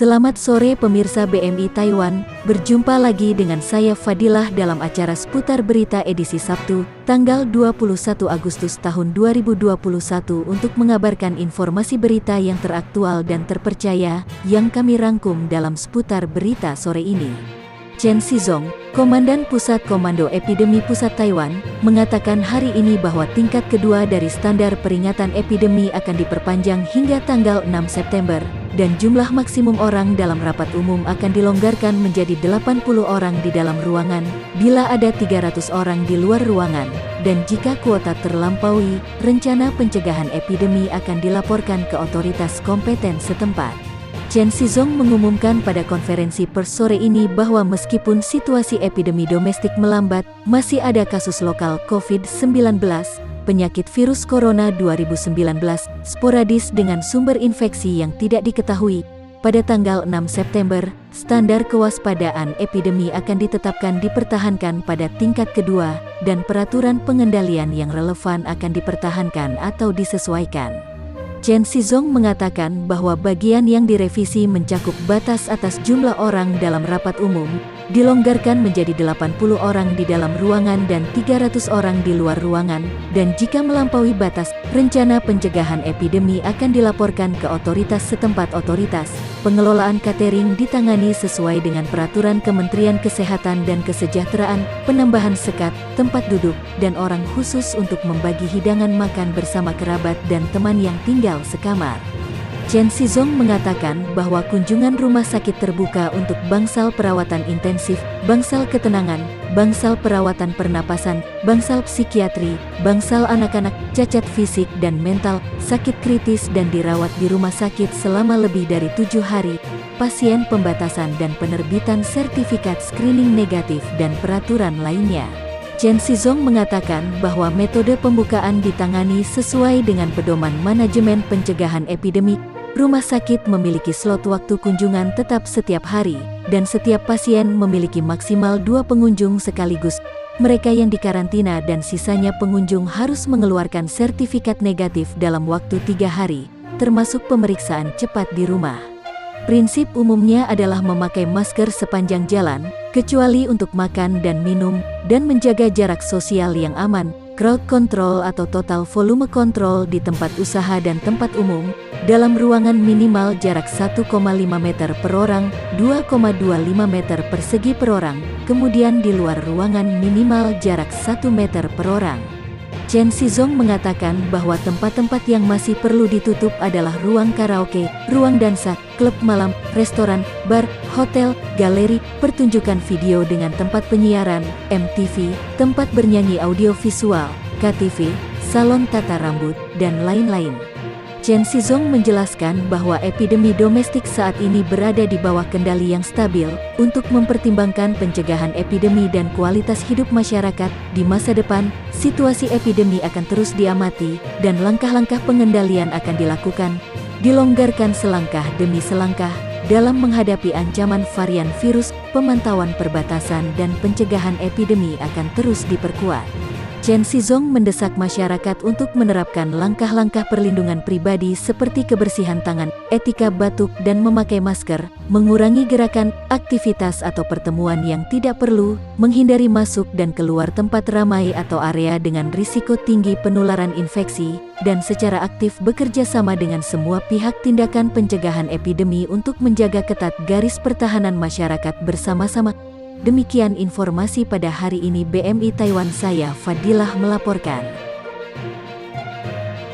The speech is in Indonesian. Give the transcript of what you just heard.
Selamat sore pemirsa BMI Taiwan, berjumpa lagi dengan saya Fadilah dalam acara seputar berita edisi Sabtu, tanggal 21 Agustus tahun 2021 untuk mengabarkan informasi berita yang teraktual dan terpercaya yang kami rangkum dalam seputar berita sore ini. Chen Shizong, Komandan Pusat Komando Epidemi Pusat Taiwan, mengatakan hari ini bahwa tingkat kedua dari standar peringatan epidemi akan diperpanjang hingga tanggal 6 September, dan jumlah maksimum orang dalam rapat umum akan dilonggarkan menjadi 80 orang di dalam ruangan, bila ada 300 orang di luar ruangan, dan jika kuota terlampaui, rencana pencegahan epidemi akan dilaporkan ke otoritas kompeten setempat. Chen Shizong mengumumkan pada konferensi pers sore ini bahwa meskipun situasi epidemi domestik melambat, masih ada kasus lokal COVID-19, penyakit virus corona 2019, sporadis dengan sumber infeksi yang tidak diketahui. Pada tanggal 6 September, standar kewaspadaan epidemi akan ditetapkan dipertahankan pada tingkat kedua, dan peraturan pengendalian yang relevan akan dipertahankan atau disesuaikan. Chen Shizong mengatakan bahwa bagian yang direvisi mencakup batas atas jumlah orang dalam rapat umum, dilonggarkan menjadi 80 orang di dalam ruangan dan 300 orang di luar ruangan, dan jika melampaui batas, rencana pencegahan epidemi akan dilaporkan ke otoritas setempat. Pengelolaan catering ditangani sesuai dengan peraturan Kementerian Kesehatan dan Kesejahteraan, penambahan sekat, tempat duduk, dan orang khusus untuk membagi hidangan makan bersama kerabat dan teman yang tinggal sekamar. Chen Shizong mengatakan bahwa kunjungan rumah sakit terbuka untuk bangsal perawatan intensif, bangsal ketenangan, bangsal perawatan pernapasan, bangsal psikiatri, bangsal anak-anak, cacat fisik dan mental, sakit kritis dan dirawat di rumah sakit selama lebih dari 7 hari, pasien pembatasan dan penerbitan sertifikat screening negatif dan peraturan lainnya. Chen Shizong mengatakan bahwa metode pembukaan ditangani sesuai dengan pedoman manajemen pencegahan epidemi. Rumah sakit memiliki slot waktu kunjungan tetap setiap hari, dan setiap pasien memiliki maksimal 2 pengunjung sekaligus. Mereka yang dikarantina dan sisanya pengunjung harus mengeluarkan sertifikat negatif dalam waktu 3 hari, termasuk pemeriksaan cepat di rumah. Prinsip umumnya adalah memakai masker sepanjang jalan, kecuali untuk makan dan minum, dan menjaga jarak sosial yang aman, crowd control atau total volume control di tempat usaha dan tempat umum, dalam ruangan minimal jarak 1,5 meter per orang, 2,25 meter persegi per orang, kemudian di luar ruangan minimal jarak 1 meter per orang. Chen Shizong mengatakan bahwa tempat-tempat yang masih perlu ditutup adalah ruang karaoke, ruang dansa, klub malam, restoran, bar, hotel, galeri, pertunjukan video dengan tempat penyiaran, MTV, tempat bernyanyi audiovisual, KTV, salon tata rambut, dan lain-lain. Chen Shizong menjelaskan bahwa epidemi domestik saat ini berada di bawah kendali yang stabil. Untuk mempertimbangkan pencegahan epidemi dan kualitas hidup masyarakat, di masa depan, situasi epidemi akan terus diamati, dan langkah-langkah pengendalian akan dilakukan, dilonggarkan selangkah demi selangkah, dalam menghadapi ancaman varian virus. Pemantauan perbatasan dan pencegahan epidemi akan terus diperkuat. Chen Shizong mendesak masyarakat untuk menerapkan langkah-langkah perlindungan pribadi seperti kebersihan tangan, etika batuk dan memakai masker, mengurangi gerakan, aktivitas atau pertemuan yang tidak perlu, menghindari masuk dan keluar tempat ramai atau area dengan risiko tinggi penularan infeksi, dan secara aktif bekerja sama dengan semua pihak tindakan pencegahan epidemi untuk menjaga ketat garis pertahanan masyarakat bersama-sama. Demikian informasi pada hari ini BMI Taiwan, saya Fadilah melaporkan.